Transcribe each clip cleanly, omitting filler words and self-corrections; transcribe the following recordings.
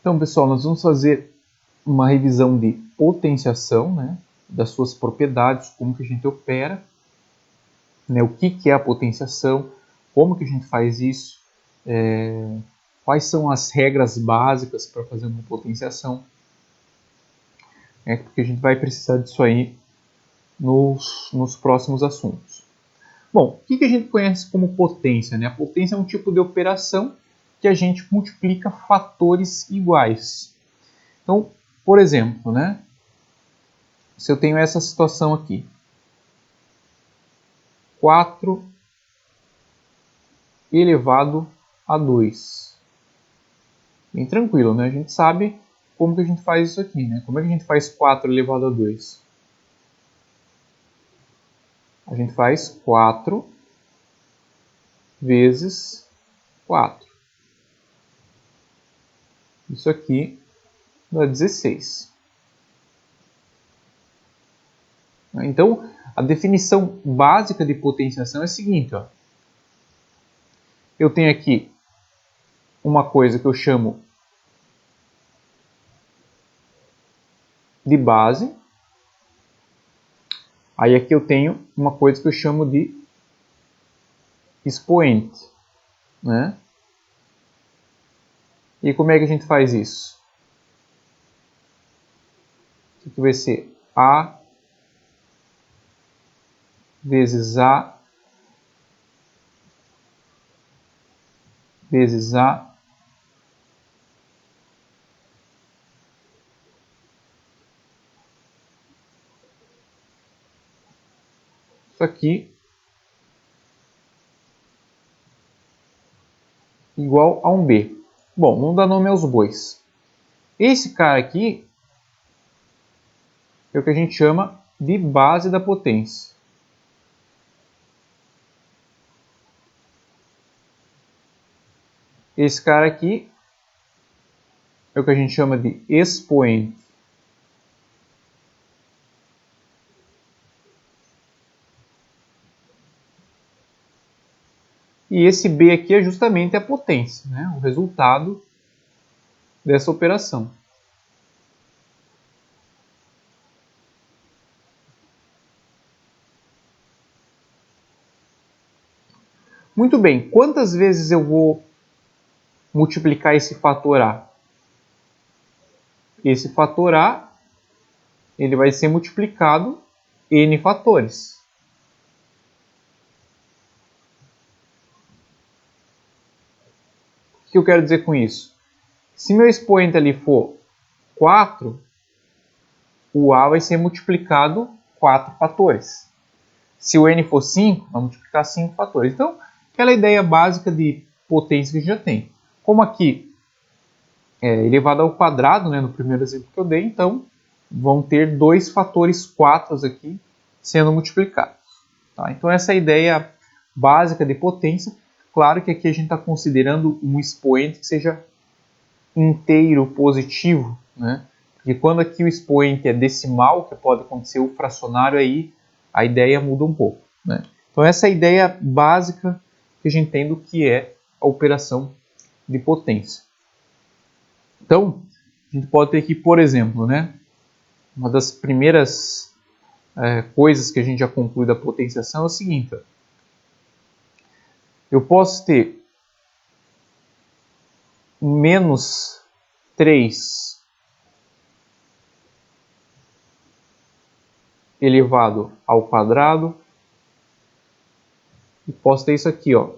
Então, pessoal, nós vamos fazer uma revisão de potenciação, né, das suas propriedades, como que a gente opera, né, o que é a potenciação, como que a gente faz isso, quais são as regras básicas para fazer uma potenciação, porque a gente vai precisar disso aí nos próximos assuntos. Bom, o que a gente conhece como potência, né? A potência é um tipo de operação que a gente multiplica fatores iguais. Então, por exemplo, né, se eu tenho essa situação aqui, 4 elevado a 2. Bem tranquilo, né? A gente sabe como que a gente faz isso aqui, né? Como é que a gente faz 4 elevado a 2? A gente faz 4 vezes 4. Isso aqui dá 16. Então, a definição básica de potenciação é a seguinte, ó. Eu tenho aqui uma coisa que eu chamo de base. Aí aqui eu tenho uma coisa que eu chamo de expoente, né? E como é que a gente faz isso? Aqui vai ser A vezes A vezes A isso aqui igual a um B. Bom, vamos dar nome aos bois. Esse cara aqui é o que a gente chama de base da potência. Esse cara aqui é o que a gente chama de expoente. E esse B aqui é justamente a potência, né? O resultado dessa operação. Muito bem, quantas vezes eu vou multiplicar esse fator A? Esse fator A ele vai ser multiplicado N fatores. O que eu quero dizer com isso? Se meu expoente ali for 4, o A vai ser multiplicado 4 fatores. Se o N for 5, vai multiplicar 5 fatores. Então, aquela ideia básica de potência que a gente já tem. Como aqui é elevado ao quadrado, né, no primeiro exemplo que eu dei, então vão ter 2 fatores 4 aqui sendo multiplicados. Tá? Então, essa é a ideia básica de potência. Claro que aqui a gente está considerando um expoente que seja inteiro positivo, né? Porque quando aqui o expoente é decimal, que pode acontecer o fracionário, aí a ideia muda um pouco, né? Então essa é a ideia básica que a gente tem do que é a operação de potência. Então, a gente pode ter aqui, por exemplo, né, uma das primeiras coisas que a gente já conclui da potenciação é o seguinte, ó. Eu posso ter menos 3 elevado ao quadrado e posso ter isso aqui, ó,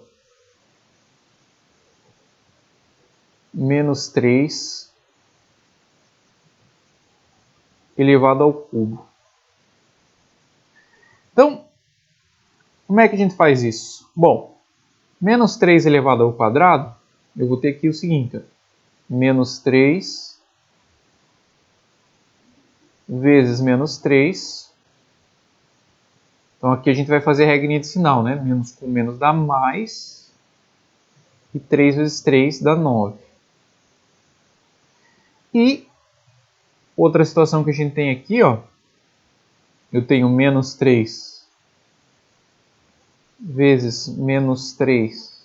menos 3 elevado ao cubo. Então, como é que a gente faz isso? Bom, menos 3 elevado ao quadrado, eu vou ter aqui o seguinte, ó, menos 3 vezes menos 3. Então aqui a gente vai fazer a regrinha de sinal, né? Menos com menos dá mais. E 3 vezes 3 dá 9. E outra situação que a gente tem aqui, ó, eu tenho menos 3 vezes menos 3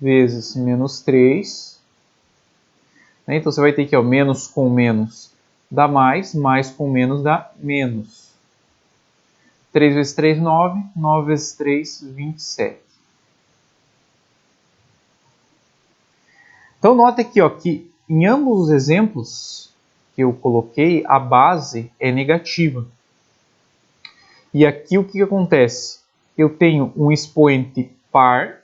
vezes menos 3. né? Então você vai ter aqui, ó, menos com menos dá mais com menos dá menos. 3 vezes 3, 9. 9 vezes 3, 27. Então, nota aqui, ó, que em ambos os exemplos que eu coloquei, a base é negativa. E aqui o que acontece? Eu tenho um expoente par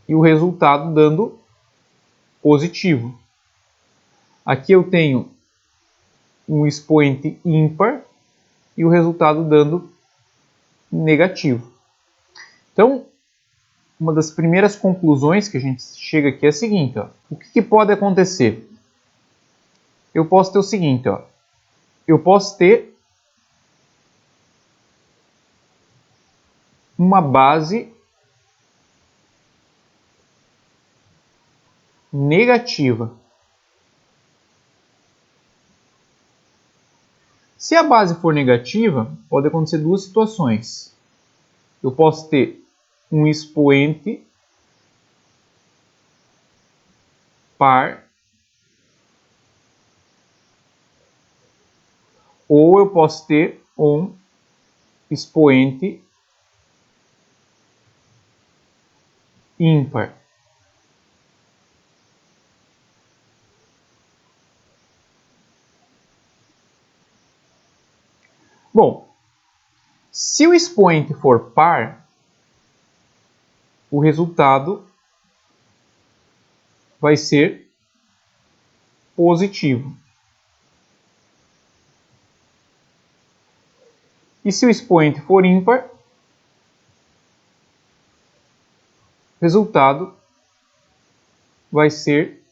e o resultado dando positivo. Aqui eu tenho um expoente ímpar e o resultado dando negativo. Então, uma das primeiras conclusões que a gente chega aqui é a seguinte, ó. O que pode acontecer? Eu posso ter o seguinte, ó. Eu posso ter uma base negativa. Se a base for negativa, pode acontecer duas situações. Eu posso ter um expoente par ou eu posso ter um expoente ímpar. Bom, se o expoente for par, o resultado vai ser positivo. E se o expoente for ímpar, o resultado vai ser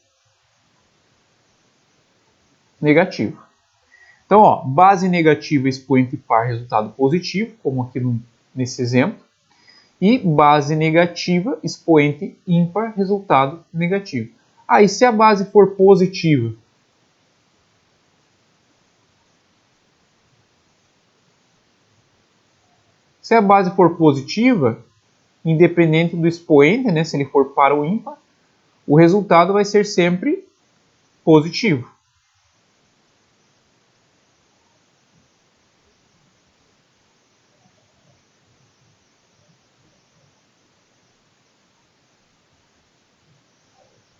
negativo. Então, ó, base negativa, expoente par, resultado positivo, como aqui nesse exemplo. E base negativa, expoente ímpar, resultado negativo. Aí, se a base for positiva, independente do expoente, né, se ele for par ou ímpar, o resultado vai ser sempre positivo.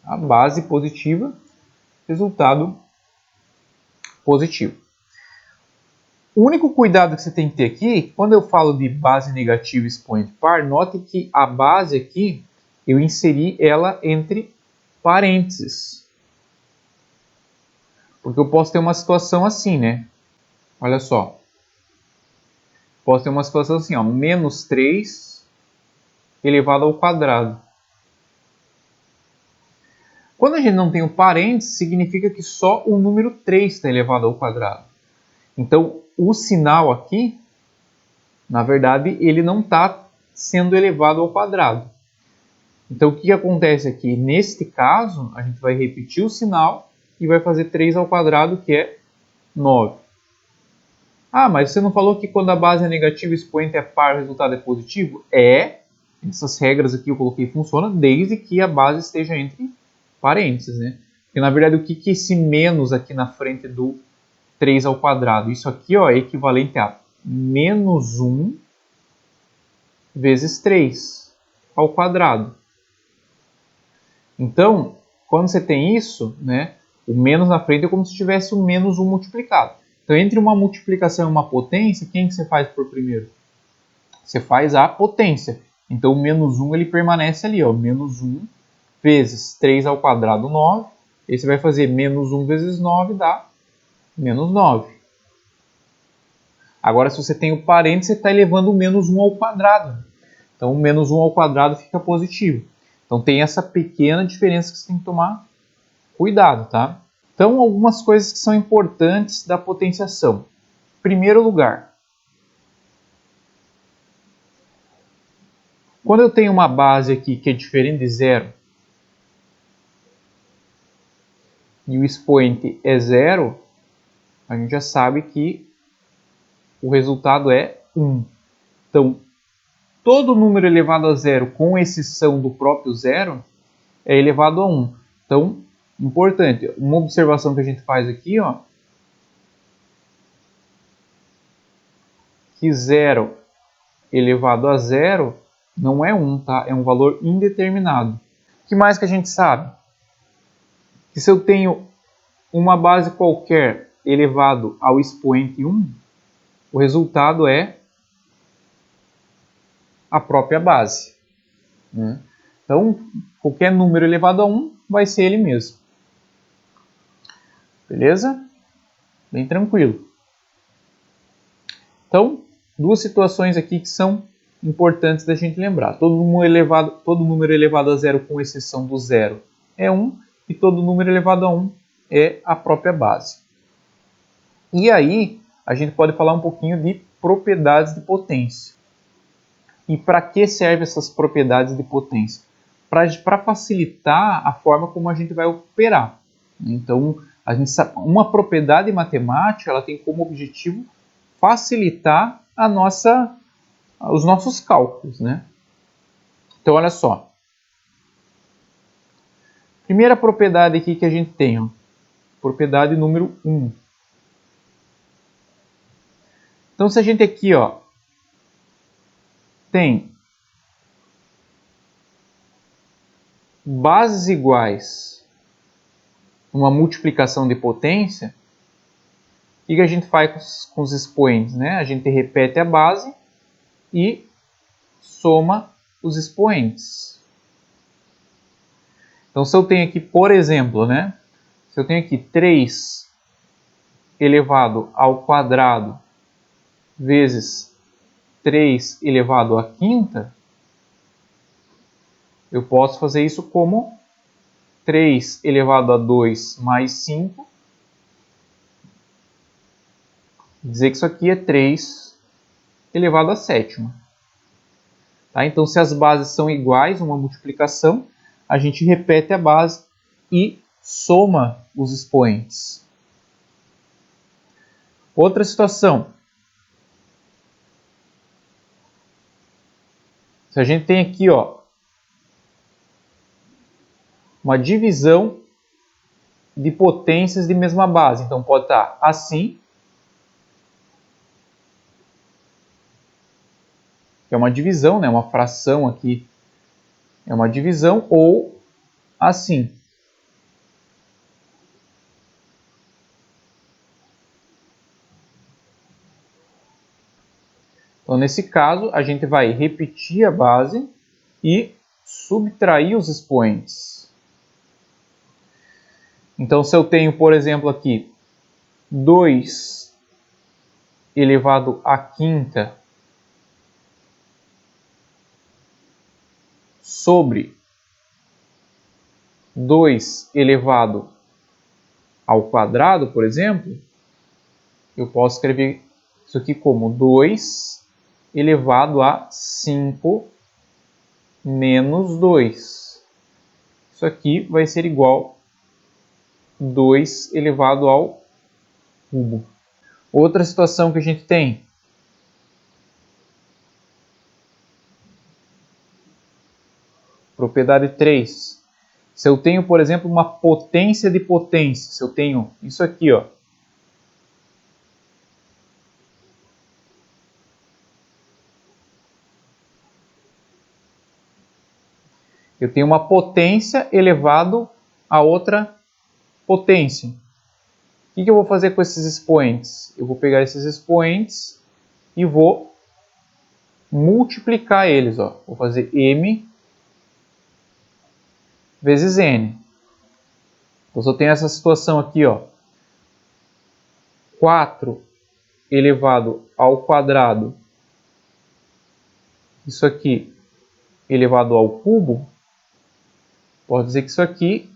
A base positiva, resultado positivo. O único cuidado que você tem que ter aqui, quando eu falo de base negativa e expoente par, note que a base aqui, eu inseri ela entre parênteses. Porque eu posso ter uma situação assim, né? Olha só. Posso ter uma situação assim, ó, menos 3 elevado ao quadrado. Quando a gente não tem o parênteses, significa que só o número 3 está elevado ao quadrado. Então, o sinal aqui, na verdade, ele não está sendo elevado ao quadrado. Então, o que acontece aqui? Neste caso, a gente vai repetir o sinal e vai fazer 3 ao quadrado, que é 9. Ah, mas você não falou que quando a base é negativa e o expoente é par, o resultado é positivo? É, essas regras aqui eu coloquei funcionam desde que a base esteja entre parênteses, né? Porque, na verdade, o que é esse menos aqui na frente do 3 ao quadrado? Isso aqui, ó, é equivalente a menos 1 vezes 3 ao quadrado. Então, quando você tem isso, né, o menos na frente é como se tivesse o menos 1 multiplicado. Então, entre uma multiplicação e uma potência, quem que você faz por primeiro? Você faz a potência. Então, o menos 1 ele permanece ali, ó, menos 1 vezes 3 ao quadrado, 9. Aí você vai fazer menos 1 vezes 9 dá menos 9. Agora, se você tem o parênteses, você está elevando o menos 1 ao quadrado. Então, o menos 1 ao quadrado fica positivo. Então, tem essa pequena diferença que você tem que tomar cuidado, tá? Então, algumas coisas que são importantes da potenciação. Em primeiro lugar, quando eu tenho uma base aqui que é diferente de zero e o expoente é zero, a gente já sabe que o resultado é 1. Então, todo número elevado a zero, com exceção do próprio zero, é elevado a 1. Então, importante, uma observação que a gente faz aqui, ó, que 0 elevado a 0 não é 1, tá? É um valor indeterminado. O que mais que a gente sabe? Que se eu tenho uma base qualquer elevado ao expoente 1, o resultado é a própria base, né? Então, qualquer número elevado a 1 vai ser ele mesmo. Beleza? Bem tranquilo. Então, duas situações aqui que são importantes da gente lembrar. Todo número elevado a 0, com exceção do 0, é 1, e todo número elevado a 1 é a própria base. E aí, a gente pode falar um pouquinho de propriedades de potência. E para que servem essas propriedades de potência? Para facilitar a forma como a gente vai operar. Então, a gente sabe, uma propriedade matemática, ela tem como objetivo facilitar os nossos cálculos, né? Então, olha só. Primeira propriedade aqui que a gente tem, ó, propriedade número 1. Então, se a gente aqui, ó, tem bases iguais, uma multiplicação de potência, o que a gente faz com os expoentes, né? A gente repete a base e soma os expoentes. Então, se eu tenho aqui, por exemplo, né? Se eu tenho aqui 3 elevado ao quadrado vezes 3 elevado à quinta, eu posso fazer isso como 3 elevado a 2 mais 5. Dizer que isso aqui é 3 elevado à sétima. Tá? Então, se as bases são iguais, uma multiplicação, a gente repete a base e soma os expoentes. Outra situação. Se a gente tem aqui, ó, uma divisão de potências de mesma base. Então, pode estar assim, que é uma divisão, né? Uma fração aqui é uma divisão, ou assim. Então, nesse caso, a gente vai repetir a base e subtrair os expoentes. Então, se eu tenho, por exemplo, aqui 2 elevado à quinta sobre 2 elevado ao quadrado, por exemplo, eu posso escrever isso aqui como 2 elevado a 5 menos 2. Isso aqui vai ser igual a 2 elevado ao cubo. Outra situação que a gente tem. Propriedade 3. Se eu tenho, por exemplo, uma potência de potência, se eu tenho isso aqui, ó, eu tenho uma potência elevado a outra potência. O que eu vou fazer com esses expoentes? Eu vou pegar esses expoentes e vou multiplicar eles, ó. Vou fazer m vezes n. Então, se eu tenho essa situação aqui, ó, 4 elevado ao quadrado, isso aqui elevado ao cubo, pode dizer que isso aqui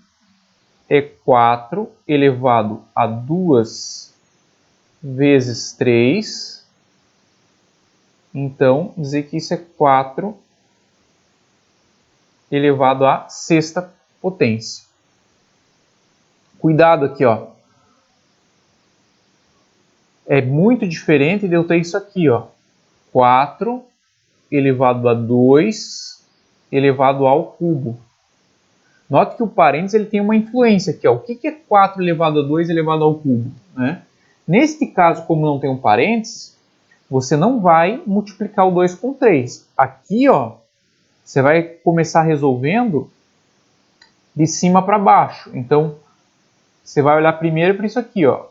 é 4 elevado a 2 vezes 3. Então, dizer que isso é 4 elevado à sexta potência. Cuidado aqui, ó. É muito diferente de eu ter isso aqui, ó. 4 elevado a 2 elevado ao cubo. Note que o parênteses ele tem uma influência aqui. Ó. O que é 4 elevado a 2 elevado ao cubo? Né? Neste caso, como não tem um parênteses, você não vai multiplicar o 2 com 3. Aqui, ó, você vai começar resolvendo de cima para baixo. Então, você vai olhar primeiro para isso aqui. Ó.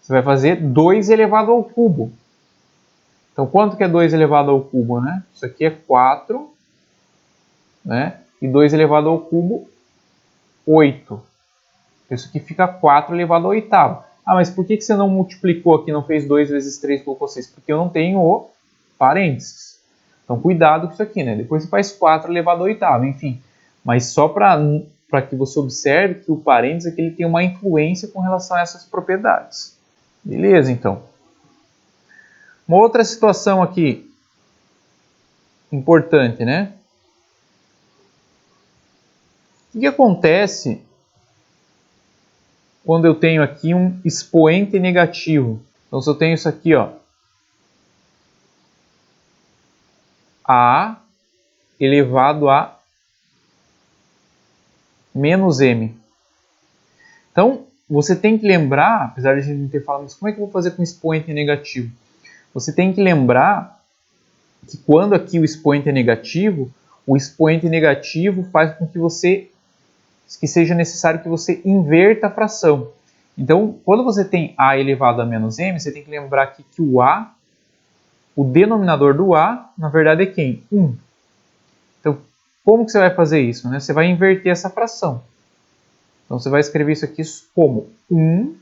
Você vai fazer 2 elevado ao cubo. Então, quanto que é 2 elevado ao cubo? Né? Isso aqui é 4. Né? E 2 elevado ao cubo, 8. Isso aqui fica 4 elevado ao oitavo. Ah, mas por que você não multiplicou aqui, não fez 2 vezes 3 e colocou 6? Porque eu não tenho o parênteses. Então, cuidado com isso aqui, né? Depois você faz 4 elevado ao oitavo, enfim. Mas só para que você observe que o parênteses aqui ele tem uma influência com relação a essas propriedades. Beleza, então. Uma outra situação aqui importante, né? O que acontece quando eu tenho aqui um expoente negativo? Então, se eu tenho isso aqui, ó, a elevado a menos m. Então, você tem que lembrar, apesar de a gente não ter falado, mas como é que eu vou fazer com expoente negativo? Você tem que lembrar que quando aqui o expoente é negativo, o expoente negativo faz com que seja necessário que você inverta a fração. Então, quando você tem a elevado a menos m, você tem que lembrar aqui que o denominador do a, na verdade, é quem? 1. Então, como que você vai fazer isso? Né? Você vai inverter essa fração. Então, você vai escrever isso aqui como 1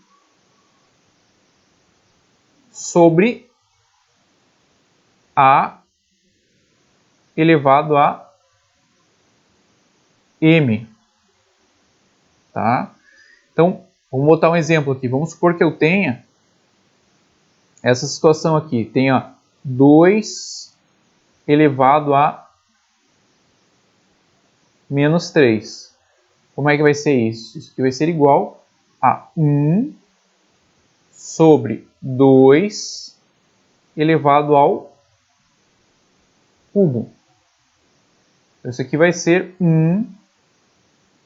sobre a elevado a m. Tá? Então, vamos botar um exemplo aqui. Vamos supor que eu tenha essa situação aqui. Tenha 2 elevado a menos 3. Como é que vai ser isso? Isso aqui vai ser igual a 1 sobre 2 elevado ao cubo. Então, isso aqui vai ser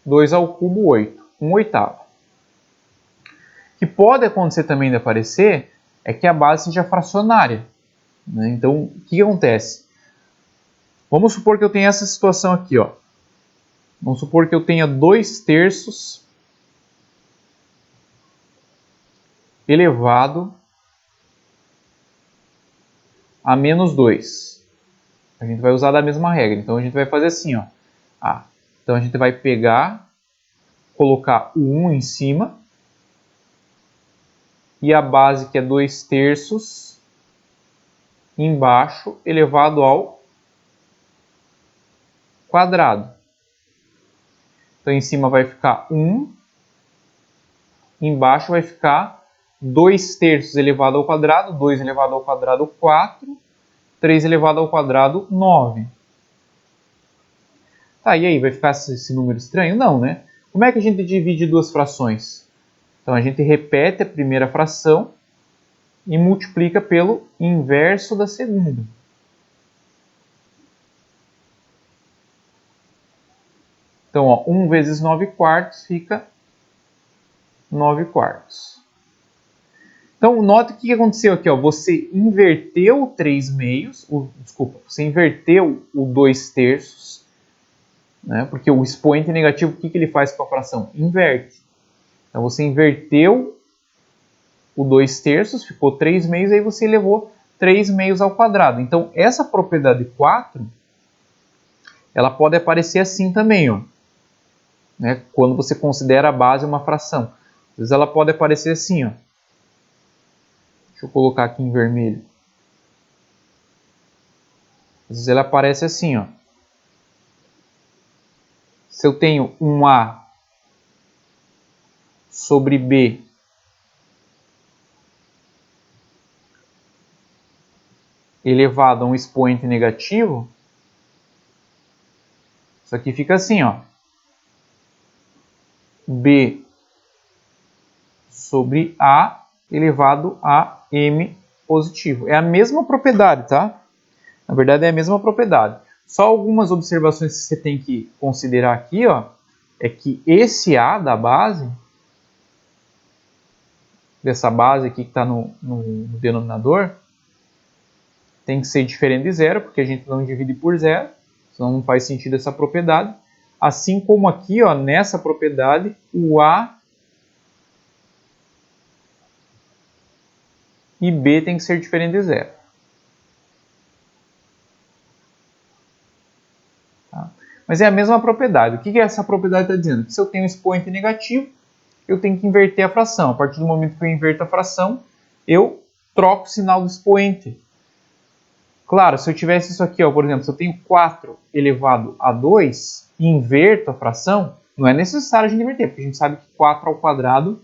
2 ao cubo, 8. 1 oitavo. O que pode acontecer também de aparecer é que a base seja fracionária. Né? Então, o que acontece? Vamos supor que eu tenha essa situação aqui. Ó. Vamos supor que eu tenha 2/3 elevado a menos 2. A gente vai usar da mesma regra. Então, a gente vai fazer assim. Ó. Então, a gente vai pegar, colocar o 1 em cima. E a base, que é 2/3 embaixo, elevado ao quadrado. Então, em cima vai ficar 1, embaixo vai ficar 2/3 elevado ao quadrado, 2 elevado ao quadrado, 4, 3 elevado ao quadrado, 9. Tá, e aí, vai ficar esse número estranho? Não, né? Como é que a gente divide duas frações? Então, a gente repete a primeira fração e multiplica pelo inverso da segunda. Então, ó, 1 vezes 9/4 fica 9/4. Então, note o que aconteceu aqui. Ó. Você inverteu o 3/2, você inverteu o 2/3, né? Porque o expoente negativo, o que ele faz com a fração? Inverte. Então, você inverteu o 2/3, ficou 3/2, aí você elevou 3/2 ao quadrado. Então, essa propriedade 4, ela pode aparecer assim também, ó. Né? Quando você considera a base uma fração. Às vezes ela pode aparecer assim, ó. Deixa eu colocar aqui em vermelho. Às vezes ela aparece assim, ó. Se eu tenho um A sobre B elevado a um expoente negativo, isso aqui fica assim, ó. B sobre A elevado a M positivo. É a mesma propriedade, tá? Na verdade é a mesma propriedade. Só algumas observações que você tem que considerar aqui, ó, é que esse A da base, dessa base aqui que está no denominador, tem que ser diferente de zero, porque a gente não divide por zero, senão não faz sentido essa propriedade. Assim como aqui, ó, nessa propriedade, o A e B tem que ser diferente de zero. Tá? Mas é a mesma propriedade. O que essa propriedade está dizendo? Que se eu tenho um expoente negativo, eu tenho que inverter a fração. A partir do momento que eu inverto a fração, eu troco o sinal do expoente. Claro, se eu tivesse isso aqui, ó, por exemplo, se eu tenho 4 elevado a 2 e inverto a fração, não é necessário a gente inverter, porque a gente sabe que 4 ao quadrado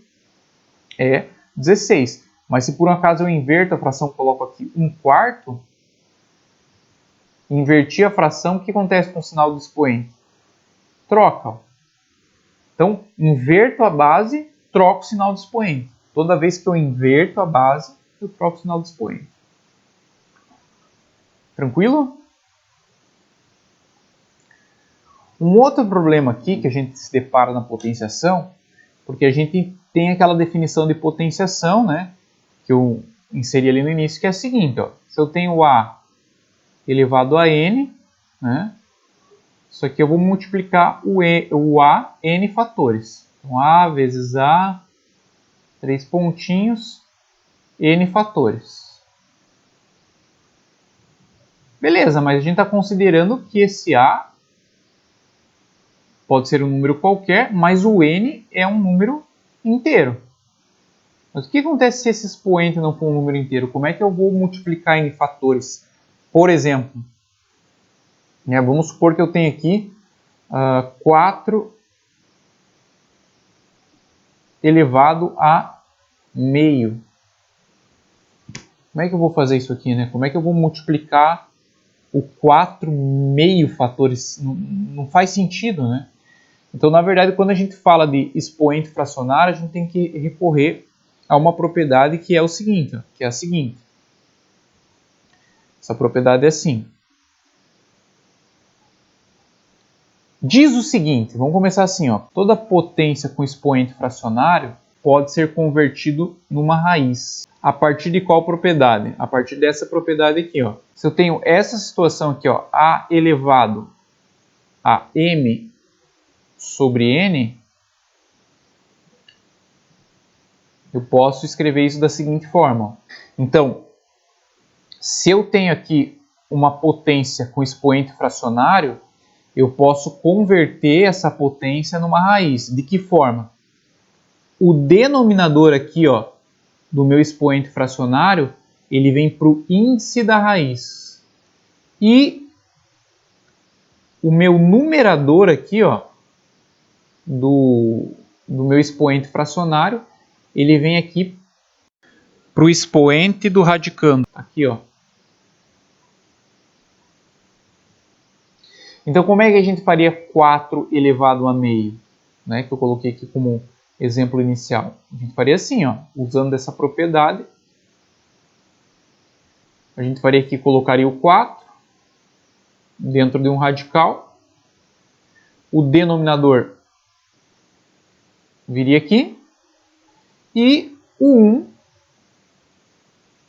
é 16. Mas se por um acaso eu inverto a fração, coloco aqui 1/4, inverti a fração, o que acontece com o sinal do expoente? Troca. Ó. Então, inverto a base, troco o sinal do expoente. Toda vez que eu inverto a base, eu troco o sinal do expoente. Tranquilo? Um outro problema aqui que a gente se depara na potenciação, porque a gente tem aquela definição de potenciação, né, que eu inseri ali no início, que é a seguinte, ó, se eu tenho A elevado a N, né, isso aqui eu vou multiplicar o A N fatores. Então, A vezes A, 3 pontinhos, N fatores. Beleza, mas a gente está considerando que esse A pode ser um número qualquer, mas o N é um número inteiro. Mas o que acontece se esse expoente não for um número inteiro? Como é que eu vou multiplicar N fatores? Por exemplo, né, vamos supor que eu tenho aqui 4 elevado a meio. Como é que eu vou fazer isso aqui? Né? Como é que eu vou multiplicar o 4 meio fatores? Não faz sentido, né? Então, na verdade, quando a gente fala de expoente fracionário, a gente tem que recorrer a uma propriedade que é o seguinte, ó, que é a seguinte. Essa propriedade é assim. Diz o seguinte, vamos começar assim, ó. Toda potência com expoente fracionário pode ser convertido numa raiz. A partir de qual propriedade? A partir dessa propriedade aqui, ó. Se eu tenho essa situação aqui, ó, A elevado a M sobre N, eu posso escrever isso da seguinte forma. Ó. Então, se eu tenho aqui uma potência com expoente fracionário, eu posso converter essa potência numa raiz. De que forma? O denominador aqui, ó, do meu expoente fracionário, ele vem para o índice da raiz. E o meu numerador aqui, ó, do meu expoente fracionário, ele vem aqui para o expoente do radicando. Aqui, ó. Então, como é que a gente faria 4 elevado a meio? Né, que eu coloquei aqui como exemplo inicial. A gente faria assim, ó, usando essa propriedade. A gente faria aqui, colocaria o 4 dentro de um radical. O denominador viria aqui. E o 1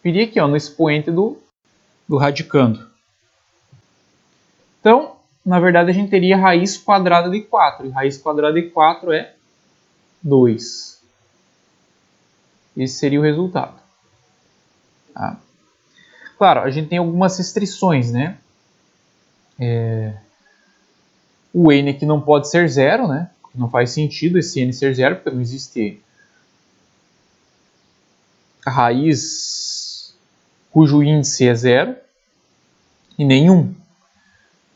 viria aqui, ó, no expoente do radicando. Então, na verdade, a gente teria raiz quadrada de 4. E raiz quadrada de 4 é 2. Esse seria o resultado. Tá? Claro, a gente tem algumas restrições, né? O n aqui não pode ser zero, né? Não faz sentido esse n ser zero, porque não existe raiz cujo índice é zero e nenhum.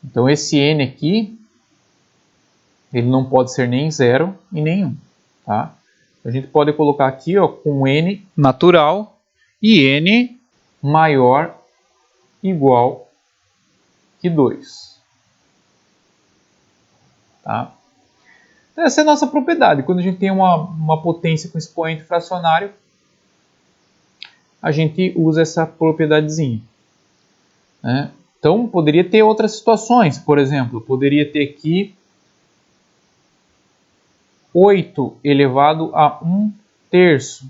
Então esse n aqui, ele não pode ser nem zero e nenhum. Tá? A gente pode colocar aqui, ó, com n natural e n maior igual que 2. Tá? Então, essa é a nossa propriedade. Quando a gente tem uma potência com expoente fracionário, a gente usa essa propriedadezinha. Né? Então, poderia ter outras situações. Por exemplo, poderia ter aqui 8 elevado a 1/3.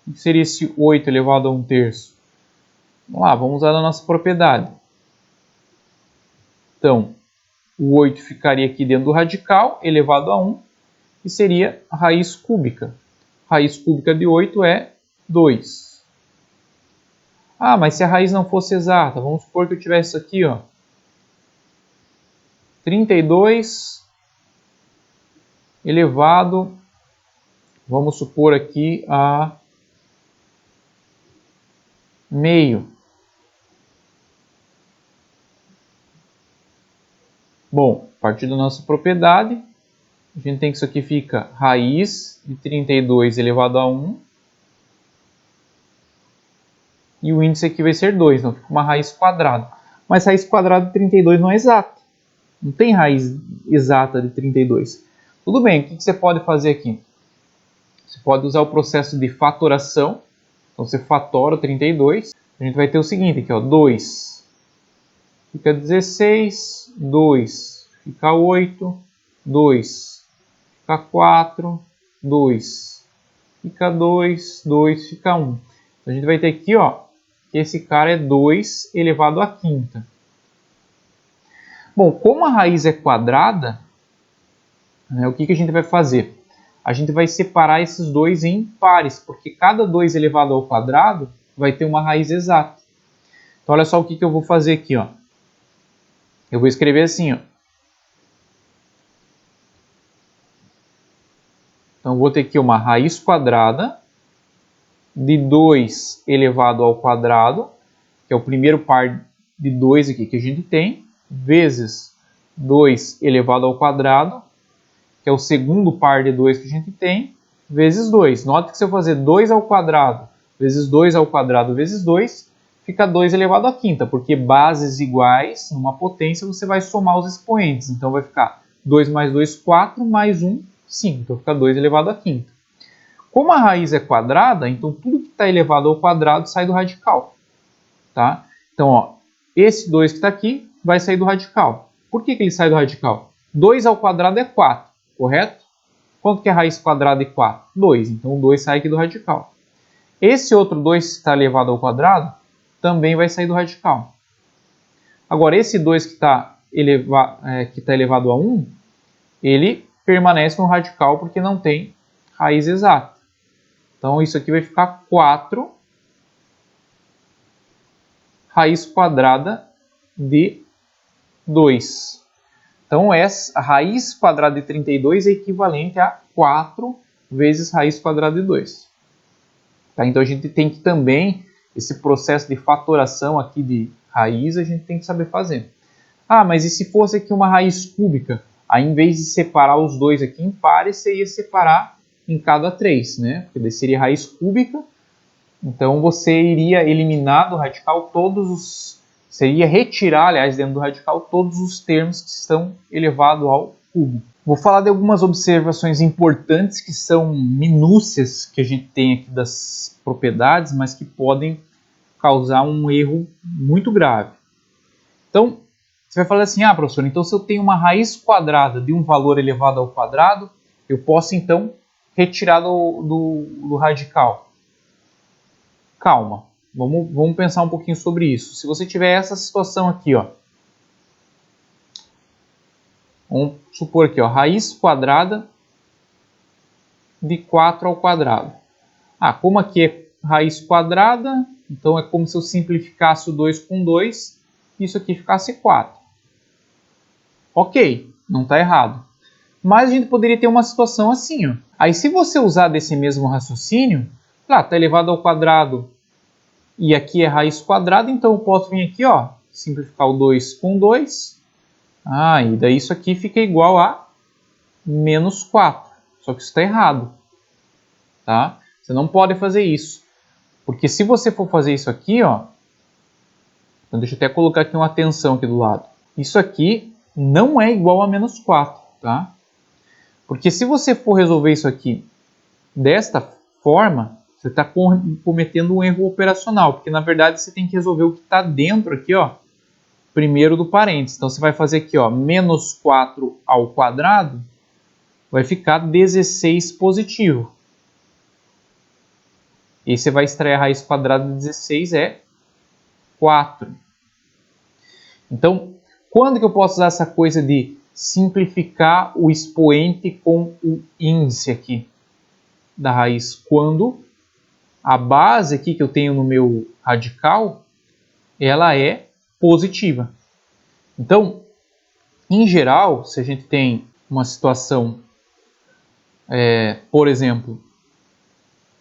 O que seria esse 8 elevado a 1/3? Vamos lá, vamos usar a nossa propriedade. Então, o 8 ficaria aqui dentro do radical, elevado a 1, e seria a raiz cúbica. A raiz cúbica de 8 é 2. Ah, mas se a raiz não fosse exata, vamos supor que eu tivesse isso aqui, ó, 32 elevado, vamos supor aqui, a meio. Bom, a partir da nossa propriedade, a gente tem que isso aqui fica raiz de 32 elevado a 1. E o índice aqui vai ser 2, então fica uma raiz quadrada. Mas raiz quadrada de 32 não é exata. Não tem raiz exata de 32. Tudo bem, o que você pode fazer aqui? Você pode usar o processo de fatoração. Então você fatora o 32. A gente vai ter o seguinte aqui, ó, 2 fica 16, 2 fica 8, 2 fica 4, 2 fica 2, 2 fica 1. Então a gente vai ter aqui, ó, que esse cara é 2 elevado à quinta. Bom, como a raiz é quadrada, né, o que a gente vai fazer? A gente vai separar esses dois em pares, porque cada 2 elevado ao quadrado vai ter uma raiz exata. Então olha só o que eu vou fazer aqui, ó. Eu vou escrever assim, ó. Então eu vou ter aqui uma raiz quadrada de 2 elevado ao quadrado, que é o primeiro par de 2 aqui que a gente tem, vezes 2 elevado ao quadrado, que é o segundo par de 2 que a gente tem, vezes 2. Note que se eu fazer 2 ao quadrado vezes 2 ao quadrado vezes 2, fica 2 elevado à quinta, porque bases iguais, numa potência, você vai somar os expoentes. Então vai ficar 2 mais 2, 4, mais 1, 5. Então fica 2 elevado à quinta. Como a raiz é quadrada, então tudo que está elevado ao quadrado sai do radical. Tá? Então, ó, esse 2 que está aqui vai sair do radical. Por que ele sai do radical? 2 ao quadrado é 4, correto? Quanto que é a raiz quadrada de 4? 2. Então, o 2 sai aqui do radical. Esse outro 2 que está elevado ao quadrado também vai sair do radical. Agora, esse 2 que está elevado a 1, ele permanece no radical porque não tem raiz exata. Então, isso aqui vai ficar 4 raiz quadrada de 2. Então, a raiz quadrada de 32 é equivalente a 4 vezes raiz quadrada de 2. Tá? Então, a gente tem que também, esse processo de fatoração aqui de raiz, a gente tem que saber fazer. Ah, mas e se fosse aqui uma raiz cúbica? Aí, em vez de separar os dois aqui em pares, você ia separar em cada 3, né? Porque daí seria raiz cúbica. Então, você iria eliminar do radical você iria retirar, aliás, dentro do radical, todos os termos que estão elevados ao cubo. Vou falar de algumas observações importantes que são minúcias que a gente tem aqui das propriedades, mas que podem causar um erro muito grave. Então, você vai falar assim, ah, professor, então se eu tenho uma raiz quadrada de um valor elevado ao quadrado, eu posso, então, retirar do radical. Calma, vamos pensar um pouquinho sobre isso. Se você tiver essa situação aqui, ó, vamos supor aqui, ó, raiz quadrada de 4 ao quadrado. Ah, como aqui é raiz quadrada, então é como se eu simplificasse o 2 com 2, e isso aqui ficasse 4. Ok, não está errado. Mas a gente poderia ter uma situação assim, ó. Aí se você usar desse mesmo raciocínio, está elevado ao quadrado e aqui é raiz quadrada, então eu posso vir aqui, ó, simplificar o 2 com 2. Ah, e daí isso aqui fica igual a menos 4. Só que isso está errado. Tá? Você não pode fazer isso. Porque se você for fazer isso aqui, ó, então deixa eu até colocar aqui uma tensão aqui do lado. Isso aqui não é igual a menos 4. Tá? Porque se você for resolver isso aqui desta forma, você está cometendo um erro operacional, porque na verdade você tem que resolver o que está dentro aqui, ó, primeiro do parênteses. Então, você vai fazer aqui, ó, menos 4 ao quadrado, vai ficar 16 positivo. E você vai extrair a raiz quadrada de 16 é 4. Então, quando que eu posso usar essa coisa de simplificar o expoente com o índice aqui da raiz? Quando a base aqui que eu tenho no meu radical, ela é positiva. Então, em geral, se a gente tem uma situação, por exemplo,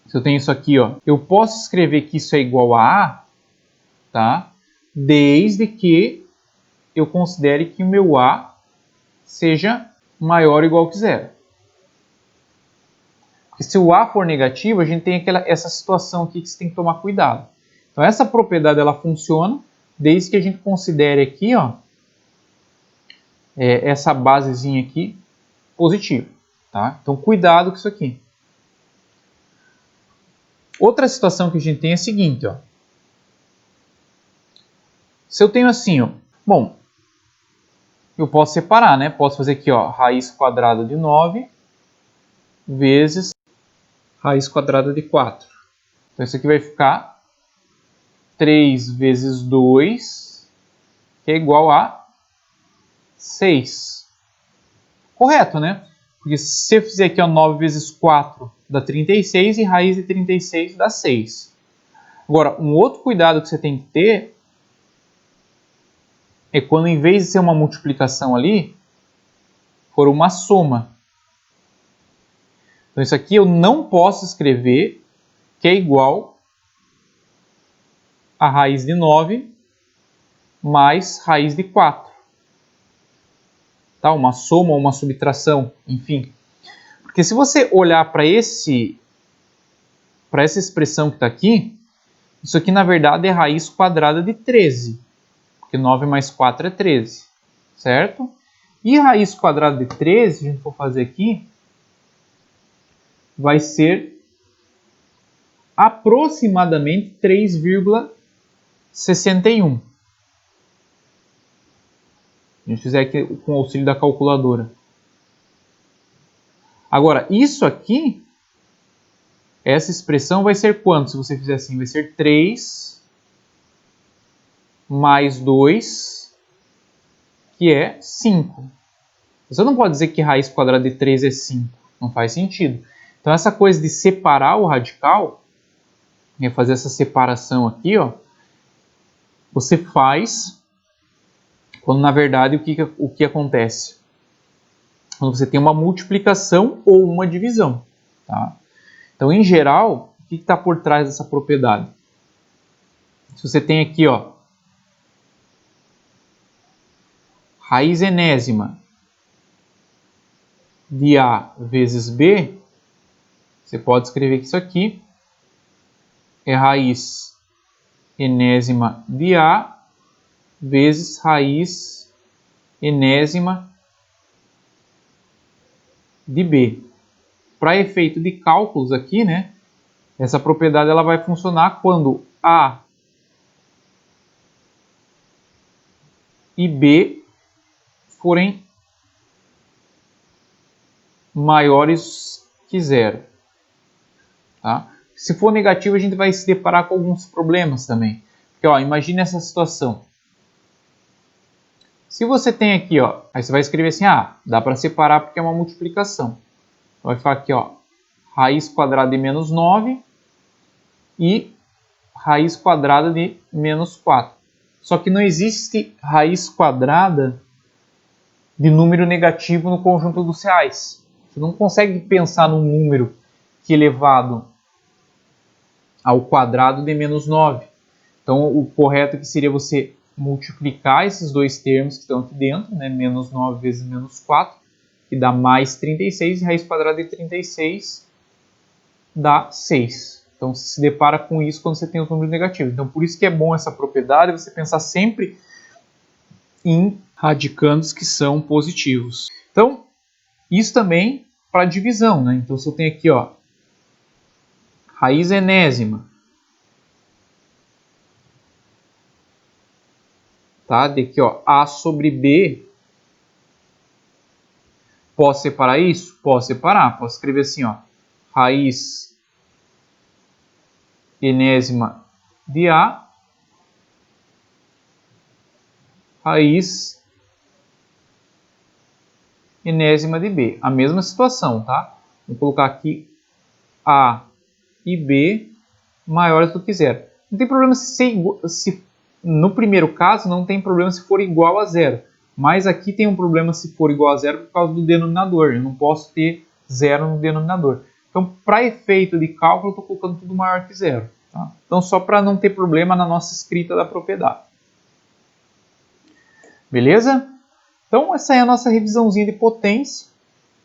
se eu tenho isso aqui, ó, eu posso escrever que isso é igual a A, tá? Desde que eu considere que o meu A seja maior ou igual que zero. Porque se o A for negativo, a gente tem essa situação aqui que você tem que tomar cuidado. Então, essa propriedade ela funciona desde que a gente considere aqui, ó, essa basezinha aqui positiva. Tá? Então, cuidado com isso aqui. Outra situação que a gente tem é a seguinte, ó. Se eu tenho assim, ó, bom, eu posso separar, né? Posso fazer aqui, ó, raiz quadrada de 9 vezes raiz quadrada de 4. Então, isso aqui vai ficar 3 vezes 2, que é igual a 6. Correto, né? Porque se eu fizer aqui, ó, 9 vezes 4 dá 36 e raiz de 36 dá 6. Agora, um outro cuidado que você tem que ter é quando, em vez de ser uma multiplicação ali, for uma soma. Então, isso aqui eu não posso escrever que é igual a raiz de 9 mais raiz de 4. Tá? Uma soma ou uma subtração, enfim. Porque se você olhar para essa expressão que está aqui, isso aqui na verdade é raiz quadrada de 13. Porque 9 mais 4 é 13. Certo? E a raiz quadrada de 13, se a gente for fazer aqui, vai ser aproximadamente 3,61. A gente fizer aqui com o auxílio da calculadora. Agora, isso aqui, essa expressão vai ser quanto? Se você fizer assim, vai ser 3 mais 2, que é 5. Você não pode dizer que raiz quadrada de 3 é 5. Não faz sentido. Então, essa coisa de separar o radical, fazer essa separação aqui, ó, você faz quando, na verdade, o que acontece? Quando você tem uma multiplicação ou uma divisão. Tá? Então, em geral, o que está por trás dessa propriedade? Se você tem aqui, ó, raiz enésima de A vezes B, você pode escrever que isso aqui é raiz enésima de A vezes raiz enésima de B. Para efeito de cálculos aqui, né, essa propriedade ela vai funcionar quando A e B forem maiores que zero. Tá? Se for negativo, a gente vai se deparar com alguns problemas também. Porque, ó, imagine essa situação. Se você tem aqui, ó, aí você vai escrever assim, dá para separar porque é uma multiplicação. Vai ficar aqui, ó, raiz quadrada de menos 9 e raiz quadrada de menos 4. Só que não existe raiz quadrada de número negativo no conjunto dos reais. Você não consegue pensar num número que elevado ao quadrado de menos 9. Então, o correto aqui seria você multiplicar esses dois termos que estão aqui dentro, né? Menos 9 vezes menos 4, que dá mais 36, e raiz quadrada de 36 dá 6. Então, você se depara com isso quando você tem os números negativos. Então, por isso que é bom essa propriedade, você pensar sempre em radicandos que são positivos. Então, isso também para divisão, né? Então, se eu tenho aqui, ó, raiz enésima tá? De aqui, ó, A sobre B. Posso separar isso? Posso separar. Posso escrever assim, ó, raiz enésima de A, raiz enésima de B. A mesma situação, tá? Vou colocar aqui A e B maiores do que zero. Não tem problema se no primeiro caso não tem problema se for igual a zero. Mas aqui tem um problema se for igual a zero por causa do denominador. Eu não posso ter zero no denominador. Então, para efeito de cálculo, eu estou colocando tudo maior que zero. Tá? Então, só para não ter problema na nossa escrita da propriedade. Beleza? Então, essa é a nossa revisãozinha de potência.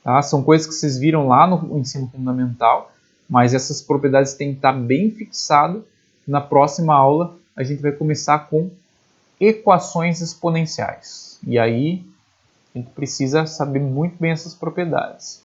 Tá? São coisas que vocês viram lá no ensino fundamental, mas essas propriedades têm que estar bem fixadas. Na próxima aula, a gente vai começar com equações exponenciais. E aí, a gente precisa saber muito bem essas propriedades.